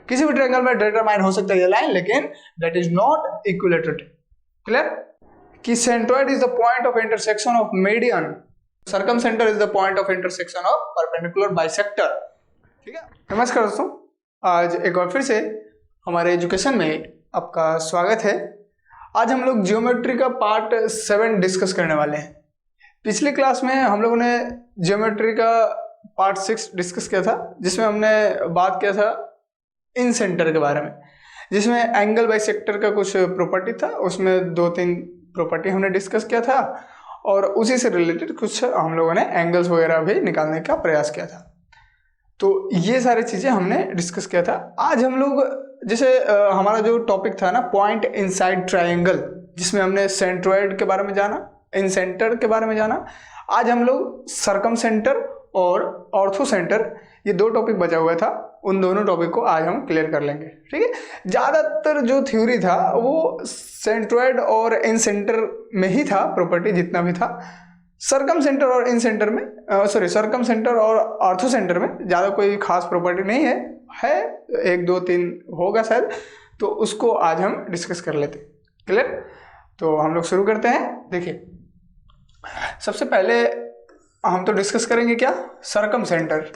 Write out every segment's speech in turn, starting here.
किसी भी ट्रायंगल में डिटरमाइन हो सकता है ये लाइन, लेकिन that is not equilateral. Clear? कि centroid is the point of intersection of median, circumcentre is the point of intersection of perpendicular bisector. ठीक है, नमस्कार दोस्तों, आज एक बार फिर से हमारे एजुकेशन में आपका स्वागत है। आज हम लोग जियोमेट्री का पार्ट 7 डिस्कस करने वाले हैं। पिछली क्लास में हम लोगों ने जियोमेट्री का पार्ट 6 डिस्कस किया था, जिसमें हमने बात किया था इन सेंटर के बारे में, जिसमें एंगल बाइसेक्टर का कुछ प्रॉपर्टी था, उसमें 2-3 प्रॉपर्टी हमने डिस्कस किया था और उसी से रिलेटेड कुछ हम लोगों ने एंगल्स वगैरह भी निकालने का प्रयास किया था। तो ये सारी चीज़ें हमने डिस्कस किया था। आज हम लोग जैसे हमारा जो टॉपिक था ना, पॉइंट इनसाइड ट्रायंगल, जिसमें हमने सेंट्रोइड के बारे में जाना, इन सेंटर के बारे में जाना। आज हम लोग सर्कम सेंटर और ऑर्थो सेंटर, ये 2 टॉपिक बचा हुआ था, उन दोनों टॉपिक को आज हम क्लियर कर लेंगे। ठीक है, ज़्यादातर जो थ्योरी था वो सेंट्रोइड और इन सेंटर में ही था, प्रॉपर्टी जितना भी था। सर्कम सेंटर और इन सेंटर में सर्कम सेंटर और ऑर्थो सेंटर में ज़्यादा कोई खास प्रॉपर्टी नहीं है 1, 2, 3 होगा शायद, तो उसको आज हम डिस्कस कर लेते हैं। क्लियर? तो हम लोग शुरू करते हैं। देखिए, सबसे पहले हम तो डिस्कस करेंगे क्या, सर्कम सेंटर।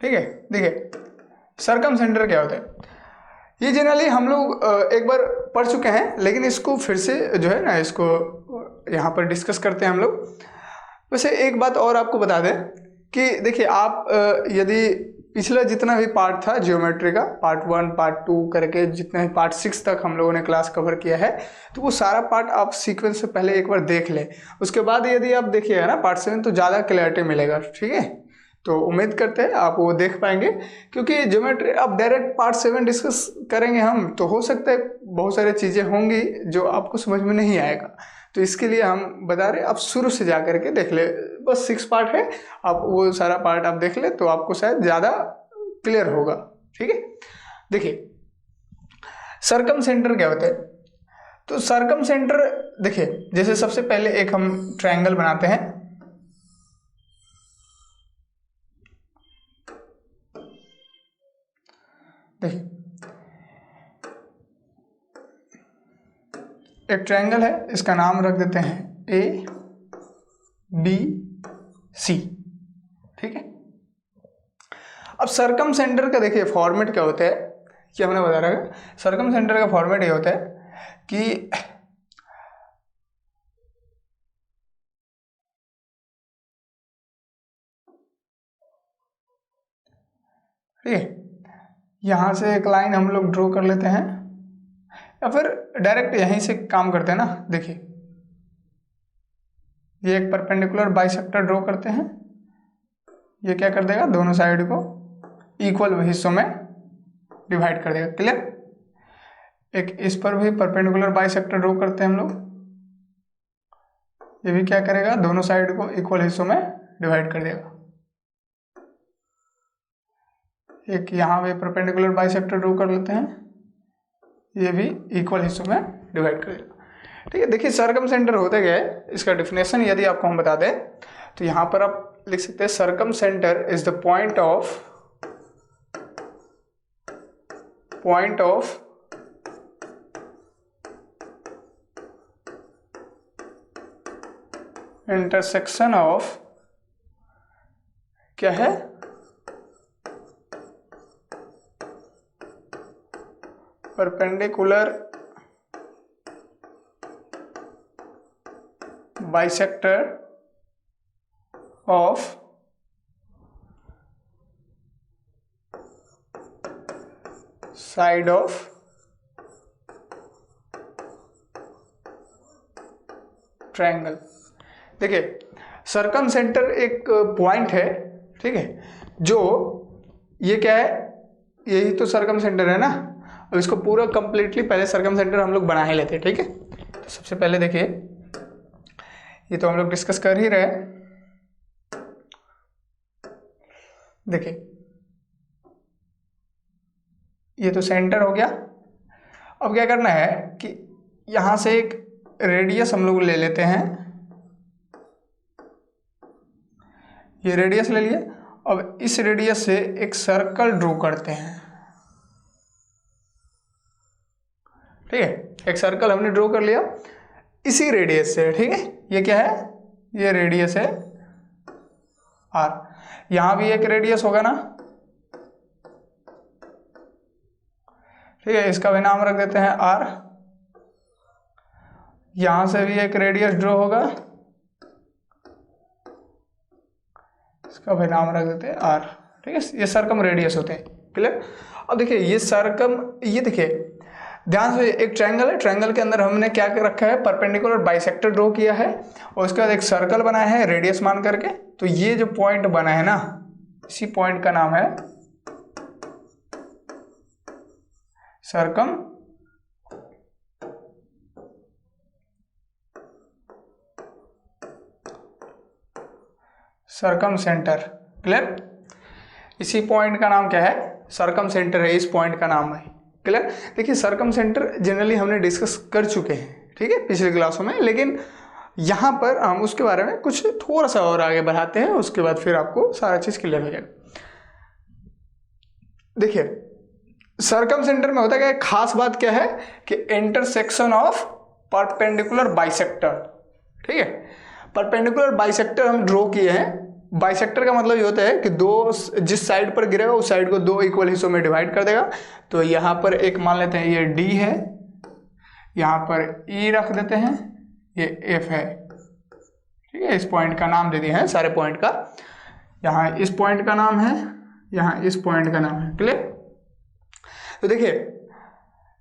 ठीक है, देखिए सर्कम सेंटर क्या होता है, ये जनरली हम लोग एक बार पढ़ चुके हैं, लेकिन इसको फिर से जो है ना, इसको यहाँ पर डिस्कस करते हैं हम लोग। वैसे एक बात और आपको बता दें कि देखिए, आप यदि पिछला जितना भी पार्ट था जियोमेट्री का, पार्ट 1, पार्ट 2 करके जितना भी पार्ट 6 तक हम लोगों ने क्लास कवर किया है, तो वो सारा पार्ट आप सीक्वेंस से पहले एक बार देख लें। उसके बाद यदि आप देखिएगा ना पार्ट 7, तो ज़्यादा क्लैरिटी मिलेगा। ठीक है, तो उम्मीद करते हैं आप वो देख पाएंगे, क्योंकि ज्योमेट्री अब डायरेक्ट पार्ट 7 डिस्कस करेंगे हम, तो हो सकता है बहुत सारी चीज़ें होंगी जो आपको समझ में नहीं आएगा। तो इसके लिए हम बता रहे, आप शुरू से जा करके देख ले, बस 6 पार्ट है, आप वो सारा पार्ट आप देख ले तो आपको शायद ज़्यादा क्लियर होगा। ठीक है, देखिए सर्कम सेंटर क्या होता है। तो सर्कम सेंटर देखिए, जैसे सबसे पहले एक हम ट्रायंगल बनाते हैं। देखिए, एक ट्रायंगल है, इसका नाम रख देते हैं ABC। ठीक है, अब सर्कम सेंटर का देखिए फॉर्मेट क्या होता है, कि हमने बता रहा है सर्कम सेंटर का फॉर्मेट ये होता है कि ठीक है, यहाँ से एक लाइन हम लोग ड्रॉ कर लेते हैं, या फिर डायरेक्ट यहीं से काम करते हैं ना। देखिए, ये एक परपेंडिकुलर बाइसेक्टर ड्रॉ करते हैं, ये क्या कर देगा, दोनों साइड को इक्वल हिस्सों में डिवाइड कर देगा। क्लियर? एक इस पर भी परपेंडिकुलर बाइसेक्टर ड्रॉ करते हैं हम लोग, ये भी क्या करेगा, दोनों साइड को इक्वल हिस्सों में डिवाइड कर देगा। एक यहाँ भी परपेंडिकुलर बाइसेक्टर ड्रॉ कर लेते हैं, ये भी इक्वल हिस्सों में डिवाइड कर देगा। ठीक है, देखिए सर्कम सेंटर होता क्या है, इसका डिफिनेशन यदि आपको हम बता दें तो यहाँ पर आप लिख सकते हैं, circum centre is the point of intersection of क्या है, perpendicular bisector of side of triangle. देखिए, सर्कम सेंटर एक पॉइंट है, ठीक है, जो ये क्या है, यही तो सर्कम सेंटर है ना। अब इसको पूरा कंप्लीटली पहले सर्कम सेंटर हम लोग बना ही लेते हैं। ठीक है, तो सबसे पहले देखिए, ये तो हम लोग डिस्कस कर ही रहे हैं। देखिए, ये तो सेंटर हो गया। अब क्या करना है कि यहाँ से एक रेडियस हम लोग ले लेते हैं, ये रेडियस ले लिया। अब इस रेडियस से एक सर्कल ड्रॉ करते हैं, ठीक है, एक सर्कल हमने ड्रॉ कर लिया इसी रेडियस से, ठीक है। ये क्या है, ये रेडियस है r। यहां भी एक रेडियस होगा ना, ठीक है, इसका भी नाम रख देते हैं r। यहां से भी एक रेडियस ड्रॉ होगा, इसका भी नाम रख देते हैं r, ठीक है। ये सरकम रेडियस होते हैं, क्लियर। अब देखिए ये सरकम, ये देखिए ध्यान से, एक ट्रायंगल है, ट्रायंगल के अंदर हमने क्या कर रखा है, परपेंडिकुलर बाइसेक्टर ड्रॉ किया है और उसके बाद एक सर्कल बनाया है रेडियस मान करके। तो ये जो पॉइंट बना है ना, इसी पॉइंट का नाम है सर्कम सेंटर, क्लियर। इसी पॉइंट का नाम क्या है, सर्कम सेंटर है, इस पॉइंट का नाम है, क्लियर। देखिए सर्कम सेंटर जनरली हमने डिस्कस कर चुके हैं, ठीक है, पिछले क्लासों में, लेकिन यहाँ पर हम उसके बारे में कुछ थोड़ा सा और आगे बढ़ाते हैं, उसके बाद फिर आपको सारा चीज़ क्लियर हो जाएगा। देखिए सर्कम सेंटर में होता है क्या, खास बात क्या है कि इंटरसेक्शन ऑफ परपेंडिकुलर बाइसेक्टर, ठीक है। परपेंडिकुलर बाइसेक्टर हम ड्रॉ किए हैं। बाइसेक्टर का मतलब ये होता है कि दो, जिस साइड पर गिरेगा उस साइड को दो इक्वल हिस्सों में डिवाइड कर देगा। तो यहाँ पर एक मान लेते हैं ये D है, यहाँ पर E रख देते हैं, ये F है, ठीक है। इस पॉइंट का नाम दे दिए हैं सारे पॉइंट का, यहाँ इस पॉइंट का नाम है, यहाँ इस पॉइंट का नाम है, क्लियर। तो देखिए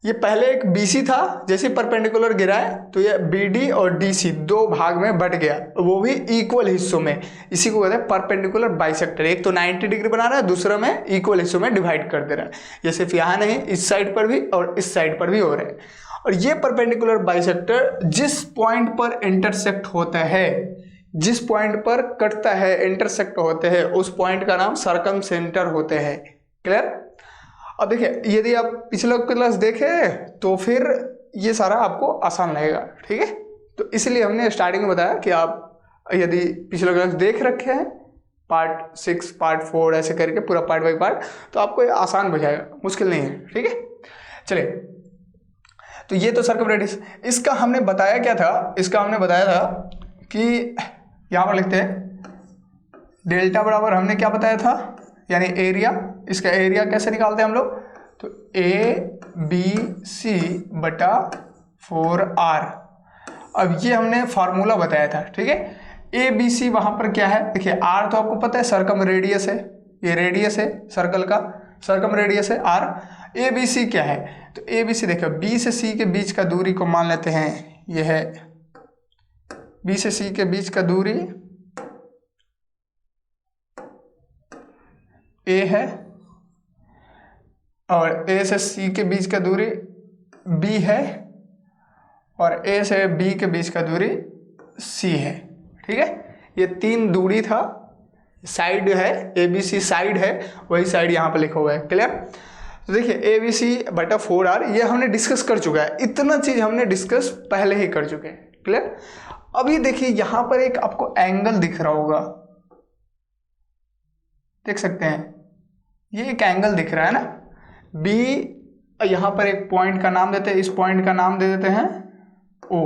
ये पहले एक BC था, जैसे परपेंडिकुलर गिरा है तो ये BD और DC दो भाग में बट गया, वो भी इक्वल हिस्सों में। इसी को कहते हैं परपेंडिकुलर बाइसेक्टर। एक तो 90 डिग्री बना रहा है, दूसरा में इक्वल हिस्सों में डिवाइड कर दे रहा है। ये सिर्फ यहाँ नहीं, इस साइड पर भी और इस साइड पर भी हो रहा है। और ये परपेंडिकुलर बाइसेक्टर जिस पॉइंट पर इंटरसेक्ट होता है, जिस पॉइंट पर कटता है, इंटरसेक्ट होते हैं, उस पॉइंट का नाम सर्कम सेंटर होते हैं, क्लियर। अब देखिए यदि आप पिछला क्लास देखे तो फिर ये सारा आपको आसान लगेगा, ठीक है। तो इसलिए हमने स्टार्टिंग में बताया कि आप यदि पिछला क्लास देख रखे हैं, पार्ट 6 पार्ट 4 ऐसे करके पूरा पार्ट बाई पार्ट, तो आपको ये आसान बुझाएगा, मुश्किल नहीं है, ठीक है। चलिए, तो ये तो सर्कम रेडियस, इसका हमने बताया क्या था, इसका हमने बताया था कि यहाँ पर लिखते हैं डेल्टा बराबर, हमने क्या बताया था, यानी एरिया। इसका एरिया कैसे निकालते हैं हम लोग, तो ABC बटा 4R। अब ये हमने फार्मूला बताया था, ठीक है। ABC वहाँ पर क्या है, देखिए R तो आपको पता है सर्कम रेडियस है, ये रेडियस है सर्कल का, सर्कम रेडियस है R। ABC क्या है, तो ABC देखो B से C के बीच का दूरी को मान लेते हैं, ये है B से C के बीच का दूरी A है, और A से C के बीच का दूरी B है, और A से B के बीच का दूरी C है, ठीक है। ये तीन दूरी था, साइड है, ABC साइड है, वही साइड यहाँ पर लिखा हुआ है, क्लियर। तो देखिए ABC बटा 4R ये हमने डिस्कस कर चुका है, इतना चीज़ हमने डिस्कस पहले ही कर चुके हैं, क्लियर। अभी देखिए यहाँ पर एक आपको एंगल दिख रहा होगा, देख सकते हैं, ये एक एंगल दिख रहा है ना, B, यहाँ पर एक पॉइंट का नाम देते हैं, इस पॉइंट का नाम दे देते हैं O,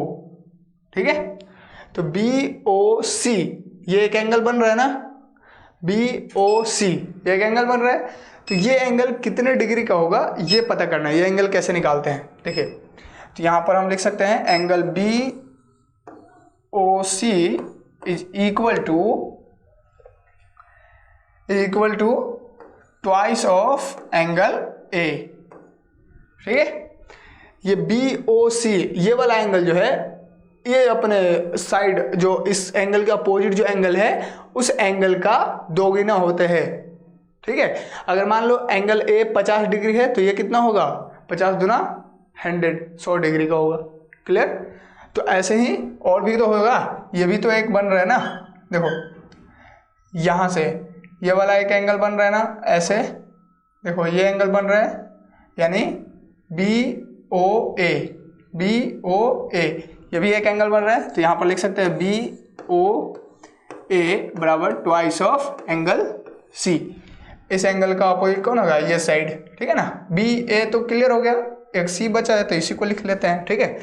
ठीक है। तो BOC ये एक एंगल बन रहा है ना, BOC ये एक एंगल बन रहा है। तो ये एंगल कितने डिग्री का होगा ये पता करना है। ये एंगल कैसे निकालते हैं, देखिए, तो यहाँ पर हम लिख सकते हैं angle BOC is equal to twice of angle A, ठीक है। ये BOC ये वाला एंगल जो है, ये अपने साइड जो इस एंगल के अपोजिट जो एंगल है उस एंगल का दोगुना होते हैं, ठीक है। अगर मान लो एंगल A 50 डिग्री है तो ये कितना होगा, 50 दुना 100 डिग्री का होगा, क्लियर। तो ऐसे ही और भी तो होगा, ये भी तो एक बन रहा है ना, देखो यहाँ से ये वाला एक एंगल बन रहा है ना, ऐसे देखो ये एंगल बन रहा है, यानी BOA ये भी एक एंगल बन रहा है। तो यहाँ पर लिख सकते हैं BOA ए बराबर ट्वाइस ऑफ एंगल सी। इस एंगल का अपोजिट कौन होगा, ये साइड, ठीक है ना। बी ए तो क्लियर हो गया, एक सी बचा है तो इसी को लिख लेते हैं, ठीक है।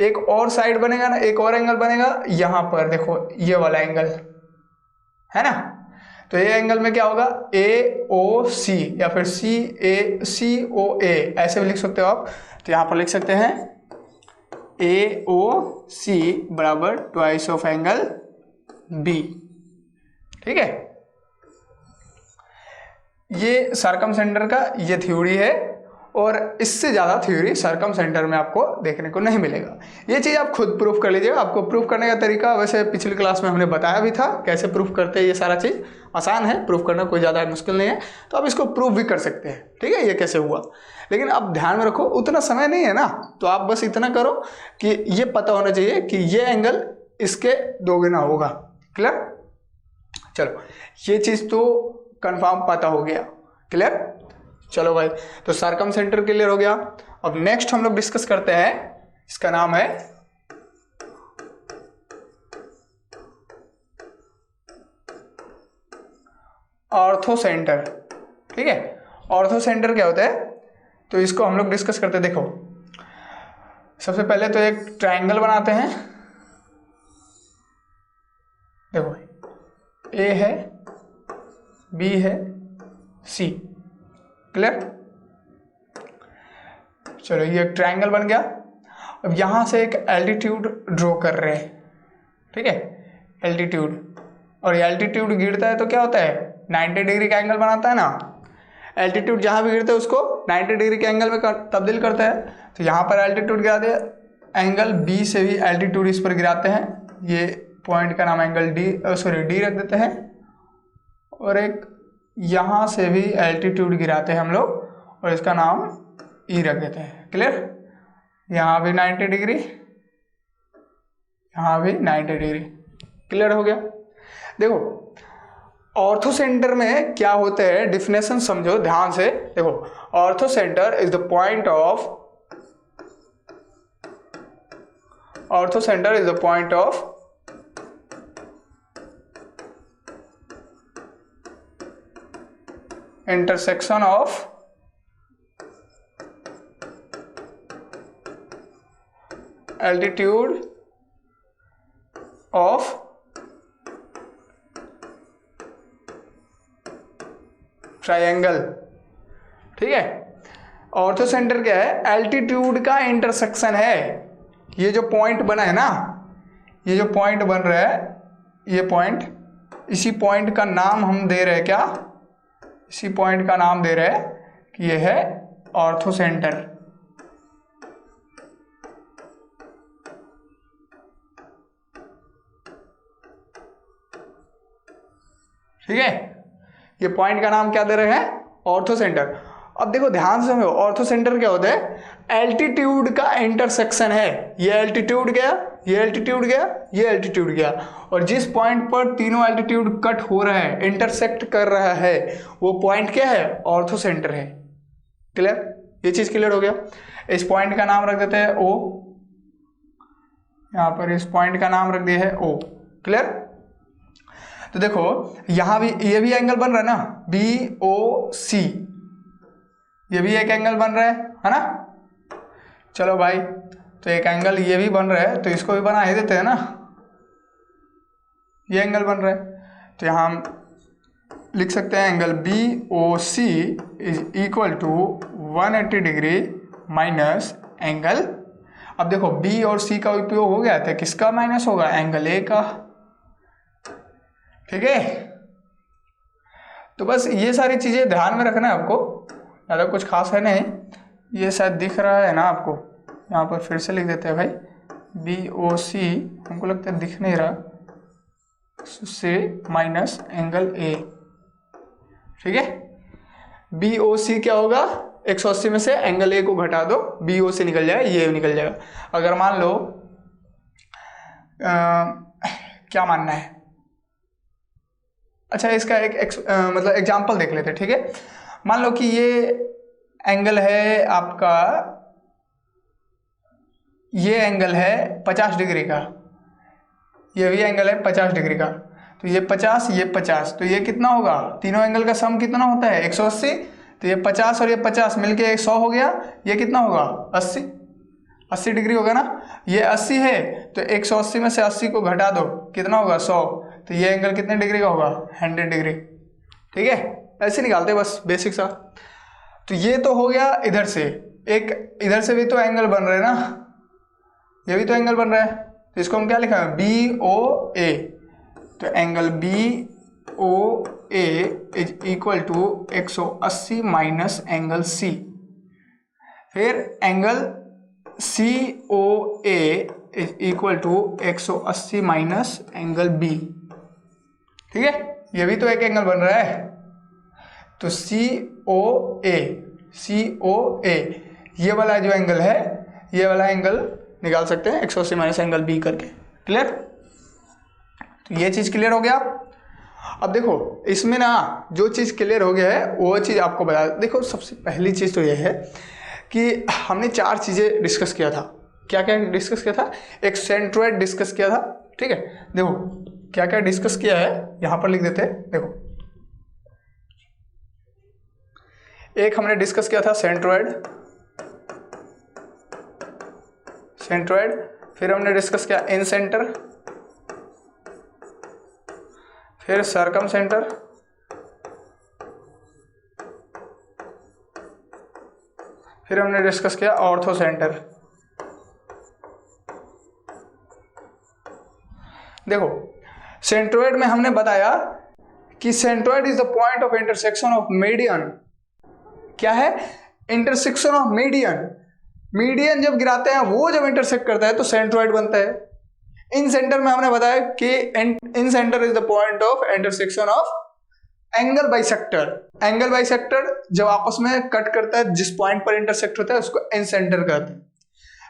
एक और साइड बनेगा ना, एक और एंगल बनेगा यहाँ पर, देखो ये वाला एंगल है ना। तो ये एंगल में क्या होगा, ए ओ सी या फिर सी ओ ए ऐसे भी लिख सकते हो आप। तो यहाँ पर लिख सकते हैं ए ओ सी बराबर ट्वाइस ऑफ एंगल बी, ठीक है। ये सरकम सेंटर का ये थ्योरी है, और इससे ज़्यादा थ्योरी सरकम सेंटर में आपको देखने को नहीं मिलेगा। ये चीज़ आप खुद प्रूफ कर लीजिएगा। आपको प्रूफ करने का तरीका वैसे पिछली क्लास में हमने बताया भी था, कैसे प्रूफ करते हैं। ये सारा चीज़ आसान है, प्रूफ करना कोई ज़्यादा मुश्किल नहीं है। तो आप इसको प्रूफ भी कर सकते हैं, ठीक है, ये कैसे हुआ। लेकिन अब ध्यान में रखो, उतना समय नहीं है ना, तो आप बस इतना करो कि ये पता होना चाहिए कि ये एंगल इसके दोगुना होगा। क्लियर, चलो ये चीज़ तो कंफर्म पता हो गया, क्लियर। चलो भाई, तो सरकम सेंटर क्लियर हो गया। अब नेक्स्ट हम लोग डिस्कस करते हैं, इसका नाम है ऑर्थो सेंटर, ठीक है। ऑर्थो सेंटर क्या होता है, तो इसको हम लोग डिस्कस करते हैं। देखो सबसे पहले तो एक ट्रायंगल बनाते हैं। देखो ए है, बी है, सी, क्लियर। चलो ये एक ट्रायंगल बन गया। अब यहां से एक एल्टीट्यूड ड्रॉ कर रहे हैं, ठीक है, एल्टीट्यूड। और एल्टीट्यूड गिरता है तो क्या होता है, 90 डिग्री का एंगल बनाता है ना। एल्टीट्यूड जहां भी गिरता है उसको 90 डिग्री के एंगल में तब्दील करता है। तो यहाँ पर एल्टीट्यूड गिरा दिया, एंगल बी से भी एल्टीट्यूड इस पर गिराते हैं। ये पॉइंट का नाम एंगल डी रख देते हैं। और एक यहाँ से भी एल्टीट्यूड गिराते हैं हम लोग, और इसका नाम ई रख देते हैं, क्लियर। यहाँ भी 90 डिग्री, यहाँ भी 90 डिग्री, क्लियर हो गया। देखो ऑर्थो सेंटर में क्या होते हैं, डिफिनेशन समझो ध्यान से। देखो ortho centre is the point of intersection of altitude of triangle, ठीक है। ऑर्थो सेंटर क्या है, एल्टीट्यूड का इंटरसेक्शन है। ये जो पॉइंट बना है ना, ये जो पॉइंट बन रहा है, ये पॉइंट, इसी पॉइंट का नाम हम दे रहे हैं क्या, इसी पॉइंट का नाम दे रहे हैं कि ये है ऑर्थो सेंटर, ठीक है। ये पॉइंट का नाम क्या दे रहे हैं, ऑर्थो सेंटर। अब देखो ध्यान से समझो, ऑर्थो सेंटर क्या होता है, एल्टीट्यूड का इंटरसेक्शन है। ये एल्टीट्यूड गया, ये एल्टीट्यूड गया, ये एल्टीट्यूड गया, और जिस पॉइंट पर तीनों एल्टीट्यूड कट हो रहा है, इंटरसेक्ट कर रहा है, वो पॉइंट क्या है, ऑर्थो सेंटर है, क्लियर। ये चीज क्लियर हो गया। इस पॉइंट का नाम रख देते हैं ओ, यहां पर इस पॉइंट का नाम रख दिया है ओ, क्लियर। तो देखो यहां भी ये भी एंगल बन रहा है ना, बी ओ सी, ये भी एक एंगल बन रहा है ना। चलो भाई, तो एक एंगल ये भी बन रहा है, तो इसको भी बना ही देते हैं ना, ये एंगल बन रहा है। तो यहाँ हम लिख सकते हैं angle B O C is equal to 180 degree minus angle. अब देखो बी और सी का उपयोग हो गया था, किसका माइनस होगा, एंगल ए का, ठीक है। तो बस ये सारी चीजें ध्यान में रखना है आपको, ज़्यादा कुछ खास है नहीं। ये शायद दिख रहा है ना आपको, यहाँ पर फिर से लिख देते हैं भाई, बी ओ सी, हमको लगता है दिख नहीं रहा, से माइनस एंगल ए, ठीक है। बी ओ सी क्या होगा, 180 में से एंगल ए को घटा दो, बी ओ से निकल जाएगा, ये निकल जाएगा। अगर मान लो क्या मानना है, अच्छा इसका एक मतलब एग्जाम्पल देख लेते हैं, ठीक है। मान लो कि ये एंगल है आपका, ये एंगल है 50 डिग्री का, ये भी एंगल है 50 डिग्री का। तो ये 50, ये 50, तो ये कितना होगा, तीनों एंगल का सम कितना होता है 180, तो ये 50 और ये 50 मिलके 100 हो गया, ये कितना होगा 80 डिग्री होगा ना। ये 80 है तो 180 में से 80 को घटा दो, कितना होगा 100, तो ये एंगल कितने डिग्री का होगा 100 डिग्री। ठीक है, ऐसे निकालते बस बेसिक सा। तो ये तो हो गया इधर से, एक इधर से भी तो एंगल बन रहा है ना, ये भी तो एंगल बन रहा है, तो इसको हम क्या लिखा है BOA। तो angle BOA is equal to 180 minus angle C। फिर angle COA is equal to 180 minus angle B। ठीक है, ये भी तो एक एंगल बन रहा है। तो COA ये वाला जो एंगल है, ये वाला एंगल निकाल सकते हैं 180 माइनस एंगल B करके। क्लियर, तो ये चीज क्लियर हो गया। अब देखो इसमें ना जो चीज क्लियर हो गया है वो चीज आपको बता। देखो सबसे पहली चीज तो ये है कि हमने 4 चीजें डिस्कस किया था। क्या क्या डिस्कस किया था, एक सेंट्रोइड डिस्कस किया था। ठीक है, देखो क्या क्या डिस्कस किया है यहां पर लिख देते हैं। देखो एक हमने डिस्कस किया था सेंट्रोइड, फिर हमने डिस्कस किया इन सेंटर, फिर सर्कम सेंटर, फिर हमने डिस्कस किया ऑर्थो सेंटर। देखो सेंट्रोइड में हमने बताया कि centroid is the point of intersection of median. क्या है, इंटरसेक्शन ऑफ मीडियन। मीडियन जब गिराते हैं वो जब इंटरसेक्ट करता है तो सेंट्रोइड बनता है। इन सेंटर में हमने बताया कि incentre is the point of intersection of angle bisector. Angle bisector जब आपस में कट करता है, जिस पॉइंट पर इंटरसेक्ट होता है उसको इन सेंटर कहते हैं।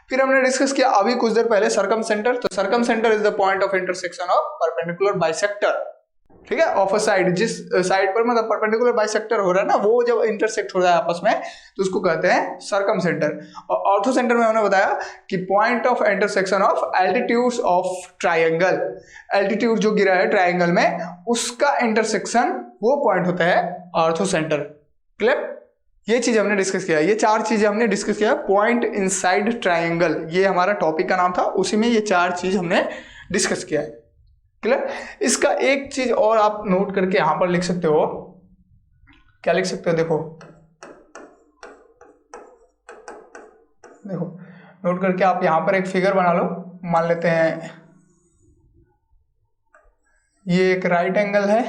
फिर हमने डिस्कस किया अभी कुछ देर पहले सर्कम सेंटर। तो circum centre is the point of intersection of perpendicular bisector. ठीक है, ऑफ अ साइड, जिस साइड पर मतलब परपेंडिकुलर बाइसेक्टर हो रहा है ना, वो जब इंटरसेक्ट हो रहा है आपस में तो उसको कहते हैं सर्कम सेंटर। और ऑर्थो सेंटर में हमने बताया कि point of intersection of altitudes of triangle. Altitude जो गिरा है ट्रायंगल में उसका इंटरसेक्शन वो पॉइंट होता है ऑर्थो सेंटर। क्लियर, ये चीज हमने डिस्कस किया। ये 4 चीजें हमने डिस्कस किया। पॉइंट इनसाइड ट्रायंगल ये हमारा टॉपिक का नाम था, उसी में ये 4 चीज हमने डिस्कस किया है। क्लियर, इसका एक चीज और आप नोट करके यहां पर लिख सकते हो। क्या लिख सकते हो, देखो नोट करके आप यहां पर एक फिगर बना लो। मान लेते हैं ये एक राइट एंगल है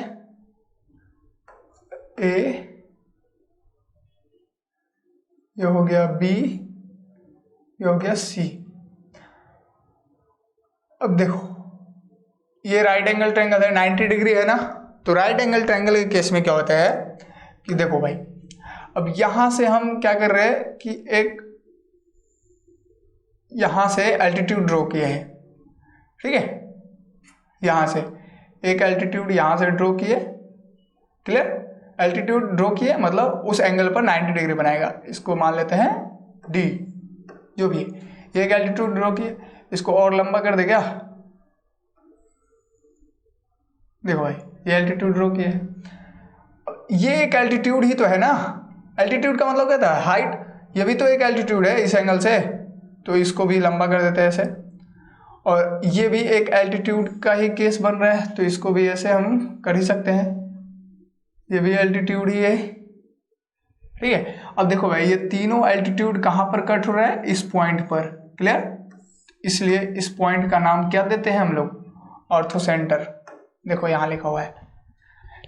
A, ये हो गया B, ये हो गया C। अब देखो ये राइट एंगल ट्रायंगल है, 90 डिग्री है ना। तो राइट एंगल ट्रायंगल के केस में क्या होता है कि देखो भाई, अब यहां से हम क्या कर रहे हैं कि एक यहां से एल्टीट्यूड ड्रॉ किए हैं। ठीक है, यहां से एक एल्टीट्यूड यहां से ड्रॉ किए। क्लियर, एल्टीट्यूड ड्रॉ किए मतलब उस एंगल पर 90 डिग्री बनाएगा। इसको मान लेते हैं D, जो भी है। एक एल्टीट्यूड ड्रॉ किए, इसको और लंबा कर दे क्या। देखो भाई ये एल्टीट्यूड ड्रॉ किया है, ये एक एल्टीट्यूड ही तो है ना। एल्टीट्यूड का मतलब क्या था, हाइट। ये भी तो एक एल्टीट्यूड है इस एंगल से, तो इसको भी लंबा कर देते हैं ऐसे। और ये भी एक एल्टीट्यूड का ही केस बन रहा है, तो इसको भी ऐसे हम कर ही सकते हैं। ये भी एल्टीट्यूड ही है। ठीक है, अब देखो भाई ये तीनों एल्टीट्यूड कहाँ पर कट हो रहा है, इस पॉइंट पर। क्लियर, इसलिए इस पॉइंट का नाम क्या देते हैं हम लोग, ऑर्थो सेंटर। देखो यहाँ लिखा हुआ है,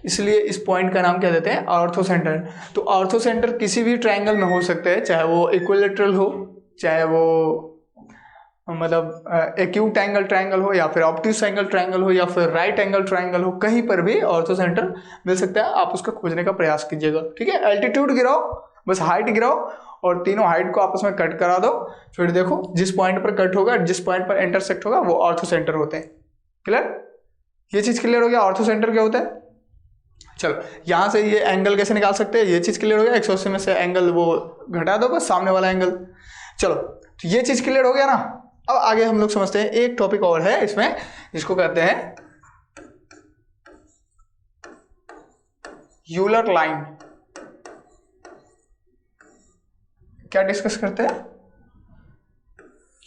इसलिए इस पॉइंट का नाम क्या देते हैं, ऑर्थो सेंटर। तो ऑर्थो सेंटर किसी भी ट्रायंगल में हो सकते हैं, चाहे वो इक्विलेटरल हो, चाहे वो मतलब एक्यूट एंगल ट्रायंगल हो, या फिर ऑब्ट्यूस एंगल ट्रायंगल हो, या फिर राइट एंगल ट्रायंगल हो, कहीं पर भी ऑर्थो सेंटर मिल सकता है। आप उसका खोजने का प्रयास कीजिएगा। ठीक है, एल्टीट्यूड गिराओ, बस हाइट गिराओ और तीनों हाइट को आपस में कट करा दो। फिर देखो जिस पॉइंट पर कट होगा, जिस पॉइंट पर इंटरसेक्ट होगा, वो ऑर्थो सेंटर होते हैं। क्लियर, ये चीज क्लियर हो गया ऑर्थो सेंटर क्या होता है। चलो यहां से ये एंगल कैसे निकाल सकते हैं, ये चीज क्लियर हो गया। 180 में से एंगल वो घटा दो, बस सामने वाला एंगल। चलो तो ये चीज क्लियर हो गया ना। अब आगे हम लोग समझते हैं, एक टॉपिक और है इसमें, जिसको कहते हैं यूलर लाइन क्या डिस्कस करते हैं?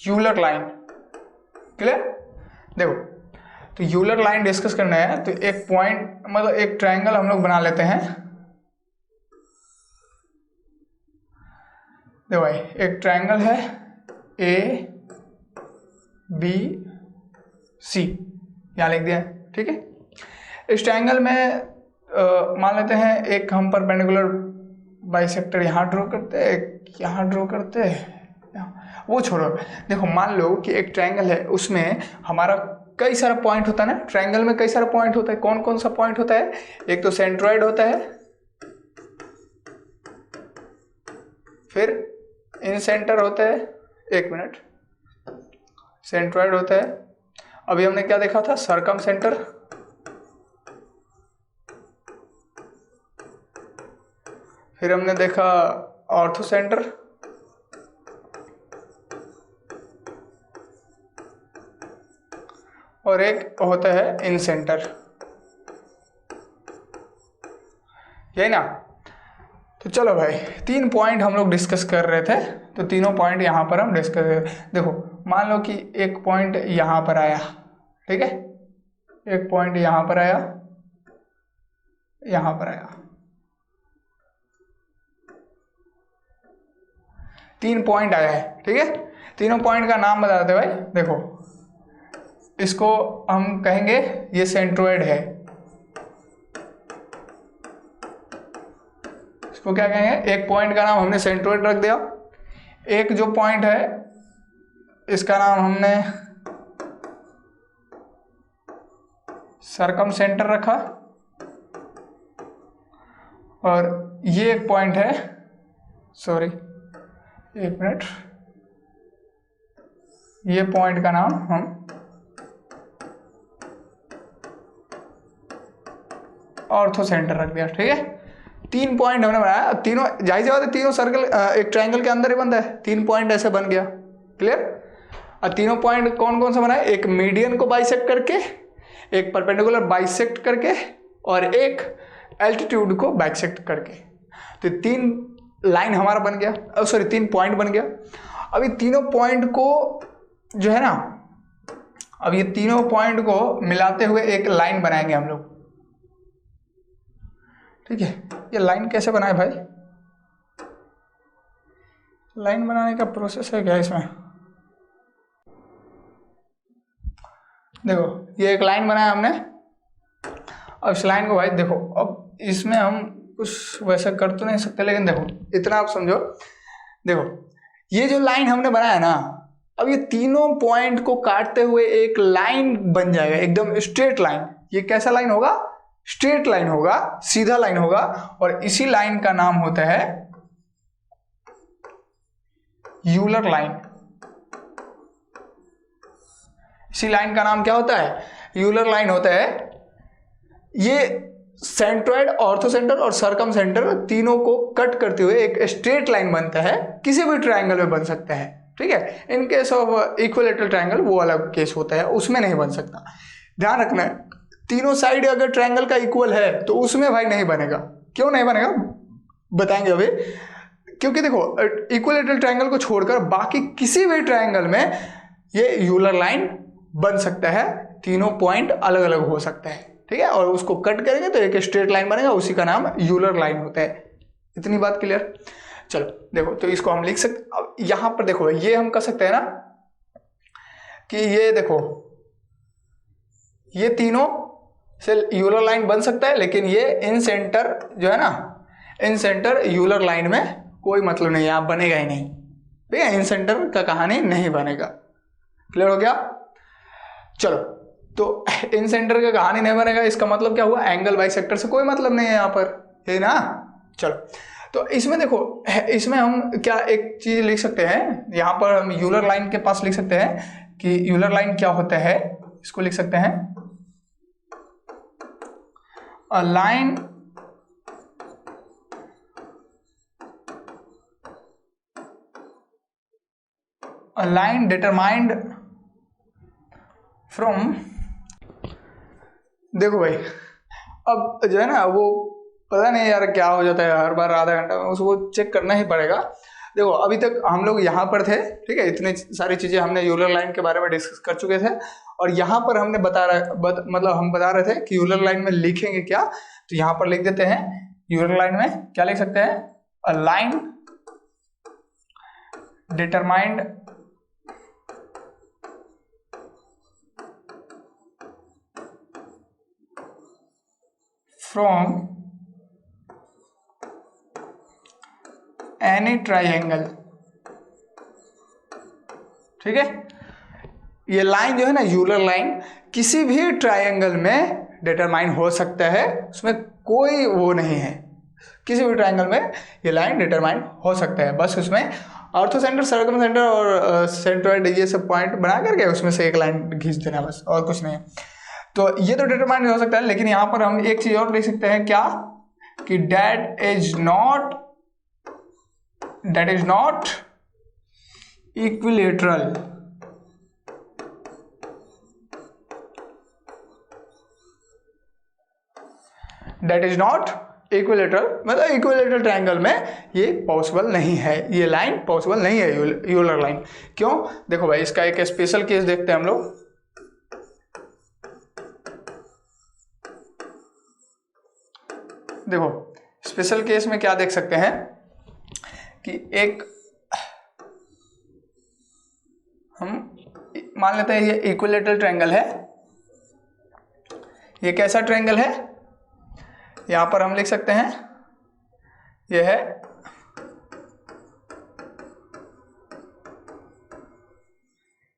Euler line. क्लियर? देखो, तो यूलर लाइन डिस्कस करना है तो एक पॉइंट मतलब एक ट्रायंगल हम लोग बना लेते हैं। देखो भाई, एक ट्रायंगल है ए बी सी, यहां लिख दिया है, ठीक है। इस ट्रायंगल में मान लेते हैं एक हम परपेंडिकुलर बाइसेक्टर यहाँ ड्रॉ करते हैं, एक यहाँ ड्रॉ करते हैं, वो छोड़ो। देखो, मान लो कि एक ट्रायंगल है, उसमें हमारा कई सारा पॉइंट होता है ना। ट्रायंगल में कई सारा पॉइंट होता है। कौन कौन सा पॉइंट होता है? एक तो सेंट्रॉइड होता है, फिर इन सेंटर होता है, एक मिनट, सेंट्रॉइड होता है, अभी हमने क्या देखा था? सरकम सेंटर, फिर हमने देखा ऑर्थो सेंटर, और एक होता है इन सेंटर, यही ना। तो चलो भाई, 3 पॉइंट हम लोग डिस्कस कर रहे थे, तो तीनों पॉइंट यहाँ पर हम डिस्कस कर। देखो, मान लो कि एक पॉइंट यहाँ पर आया, ठीक है, एक पॉइंट यहाँ पर आया, यहाँ पर आया, 3 पॉइंट आया है, ठीक है। तीनों पॉइंट का नाम बता देते भाई। देखो, इसको हम कहेंगे ये सेंट्रोइड है, इसको क्या कहेंगे? एक पॉइंट का नाम हमने सेंट्रोइड रख दिया। एक जो पॉइंट है इसका नाम हमने सरकम सेंटर रखा, और ये एक पॉइंट है, सॉरी एक मिनट, ये पॉइंट का नाम हम ऑर्थो सेंटर रख दिया, ठीक है। 3 पॉइंट हमने बनाया। तीनों जाहिर सी बात है, तीनों सर्कल एक ट्रायंगल के अंदर ही बनता है। 3 पॉइंट ऐसे बन गया, क्लियर। और तीनों पॉइंट कौन कौन सा बनाया? एक मीडियन को बाइसेक्ट करके, एक परपेंडिकुलर बाइसेक्ट करके, और एक एल्टीट्यूड को बाइसेक्ट करके। तो 3 लाइन हमारा बन गया, सॉरी 3 पॉइंट बन गया। अब ये तीनों पॉइंट को जो है ना, अब ये तीनों पॉइंट को मिलाते हुए एक लाइन बनाएंगे हम लोग, ठीक है। ये लाइन कैसे बनाए भाई? लाइन बनाने का प्रोसेस है क्या इसमें? देखो, ये एक लाइन बनाया हमने। अब इस लाइन को भाई देखो, अब इसमें हम कुछ वैसा कर तो नहीं सकते, लेकिन देखो इतना आप समझो। देखो, ये जो लाइन हमने बनाया ना, अब ये तीनों पॉइंट को काटते हुए एक लाइन बन जाएगा, एकदम स्ट्रेट लाइन। ये कैसा लाइन होगा? स्ट्रेट लाइन होगा, सीधा लाइन होगा, और इसी लाइन का नाम होता है यूलर लाइन। इसी लाइन का नाम क्या होता है? यूलर लाइन होता है। ये सेंट्रोइड, ऑर्थो सेंटर और सरकम सेंटर तीनों को कट करते हुए एक स्ट्रेट लाइन बनता है। किसी भी ट्रायंगल में बन सकता है, ठीक है। In case of equilateral triangle वो अलग केस होता है, उसमें नहीं बन सकता। ध्यान रखना है, तीनों साइड अगर ट्रायंगल का इक्वल है तो उसमें भाई नहीं बनेगा। क्यों नहीं बनेगा बताएंगे अभी। क्योंकि देखो, इक्विलैटरल ट्रायंगल को छोड़कर बाकी किसी भी ट्रायंगल में ये यूलर लाइन बन सकता है। तीनों पॉइंट अलग अलग हो सकता है, ठीक है, और उसको कट करेंगे तो एक स्ट्रेट लाइन बनेगा, उसी का नाम यूलर लाइन होता है। इतनी बात क्लियर? चलो देखो, तो इसको हम लिख सकते। अब यहां पर देखो, ये हम कर सकते हैं ना कि ये देखो, ये तीनों से यूलर लाइन बन सकता है, लेकिन ये इन सेंटर जो है ना, इन सेंटर यूलर लाइन में कोई मतलब नहीं है, आप बनेगा ही नहीं, ठीक है। इन सेंटर का कहानी नहीं बनेगा। क्लियर हो गया? चलो, तो इन सेंटर का कहानी नहीं बनेगा, इसका मतलब क्या हुआ? एंगल बाइसेक्टर से कोई मतलब नहीं है यहाँ पर, है ना। चलो, तो इसमें देखो, इसमें हम क्या एक चीज लिख सकते हैं, यहाँ पर हम यूलर लाइन के पास लिख सकते हैं कि यूलर लाइन क्या होता है। इसको लिख सकते हैं a line determined from, देखो भाई, अब जो है ना वो पता नहीं यार क्या हो जाता है हर बार आधा घंटा में, उसको चेक करना ही पड़ेगा। देखो अभी तक हम लोग यहाँ पर थे, ठीक है, इतनी सारी चीज़ें हमने यूलर लाइन के बारे में डिस्कस कर चुके थे, और यहाँ पर हमने मतलब हम बता रहे थे कि यूलर लाइन में लिखेंगे क्या। तो यहाँ पर लिख देते हैं, यूलर लाइन में क्या लिख सकते हैं, a line determined from any triangle. ठीक है, ये लाइन जो है ना, यूलर लाइन, किसी भी ट्राइंगल में डिटरमाइन हो सकता है, उसमें कोई वो नहीं है, किसी भी ट्राइंगल में ये लाइन डिटरमाइन हो सकता है। बस उसमें ऑर्थोसेंटर, सर्कमसेंटर और सेंट्रोइड ये सब पॉइंट बना करके उसमें से एक लाइन खींच देना, बस, और कुछ नहीं है। तो ये तो डिटरमाइन हो सकता है, लेकिन यहाँ पर हम एक चीज और लिख सकते हैं, क्या, कि that is not equilateral. That is not equilateral, मतलब इक्विलेटरल ट्रायंगल में ये पॉसिबल नहीं है, ये लाइन पॉसिबल नहीं है, यूलर लाइन। क्यों? देखो भाई, इसका एक स्पेशल केस देखते हैं हम लोग। देखो स्पेशल केस में क्या देख सकते हैं कि एक, हम मान लेते हैं ये इक्विलेटरल ट्रायंगल है। ये कैसा ट्रायंगल है? यहां पर हम लिख सकते हैं यह है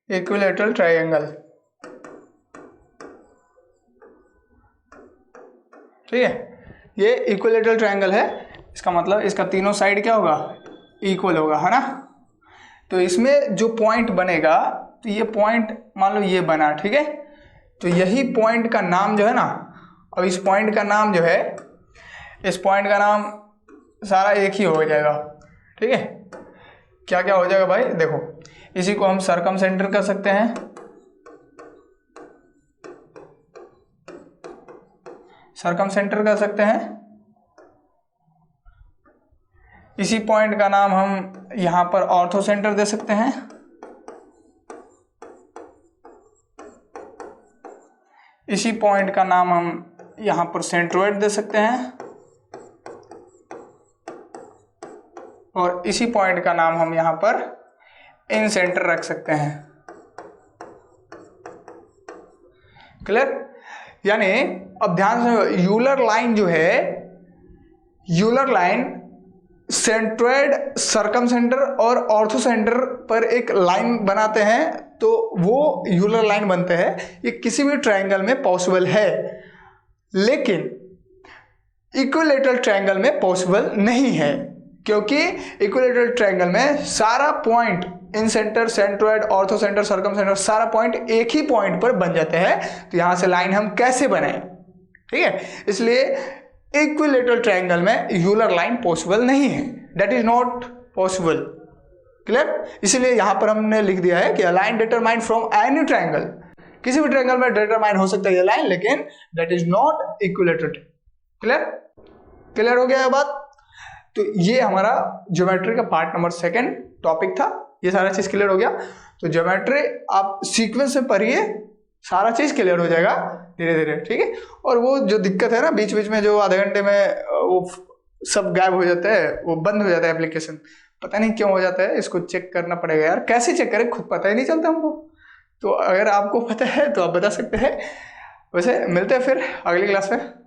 इक्विलेटरल ट्रायंगल। ठीक है, ये इक्विलेटरल ट्रायंगल है, इसका मतलब इसका तीनों साइड क्या होगा, इक्वल होगा, है ना। तो इसमें जो पॉइंट बनेगा, तो ये पॉइंट मान लो ये बना, ठीक है, तो यही पॉइंट का नाम जो है ना, अब इस पॉइंट का नाम जो है, इस पॉइंट का नाम सारा एक ही हो जाएगा। ठीक है, क्या क्या हो जाएगा भाई, देखो इसी को हम सर्कमसेंटर कर सकते हैं, सर्कमसेंटर कर सकते हैं। इसी पॉइंट का नाम हम यहां पर ऑर्थोसेंटर दे सकते हैं। इसी पॉइंट का नाम हम यहां पर सेंट्रोइड दे सकते हैं, और इसी पॉइंट का नाम हम यहां पर इन सेंटर रख सकते हैं। क्लियर? यानी अब ध्यान से, यूलर लाइन जो है, यूलर लाइन सेंट्रोइड, सर्कमसेंटर और ऑर्थोसेंटर पर एक लाइन बनाते हैं, तो वो यूलर लाइन बनते हैं। ये किसी भी ट्रायंगल में पॉसिबल है, लेकिन इक्विलेटरल ट्रायंगल में पॉसिबल नहीं है, क्योंकि इक्विलेटरल ट्रायंगल में सारा पॉइंट, इन सेंटर, सेंट्रोइड, ऑर्थोसेंटर, सर्कमसेंटर, सारा पॉइंट एक ही पॉइंट पर बन जाते हैं। तो यहां से लाइन हम कैसे बनाएं? ठीक है, इसलिए इक्विलेटरल ट्रायंगल में यूलर लाइन पॉसिबल नहीं है, that is not possible. Clear? इसलिए यहां पर हमने लिख दिया है कि line determine from any triangle, किसी भी ट्रायंगल में डिटरमाइन हो सकता है ये लाइन, लेकिन that is not equilateral. Clear? Clear हो गया बात? तो ये हमारा ज्योमेट्री का पार्ट नंबर 2 टॉपिक था, ये सारा चीज क्लियर हो गया। तो ज्योमेट्री आप सीक्वेंस में पढ़िए, सारा चीज क्लियर हो जाएगा धीरे धीरे। ठीक है, और वो जो दिक्कत है ना, बीच बीच में जो आधे घंटे में वो सब गायब हो जाता है, वो बंद हो जाता है एप्लीकेशन, पता नहीं क्यों हो जाता है, इसको चेक करना पड़ेगा यार, कैसे चेक करें, खुद पता ही नहीं चलता हमको। तो अगर आपको पता है तो आप बता सकते हैं। वैसे मिलते हैं फिर अगली क्लास में।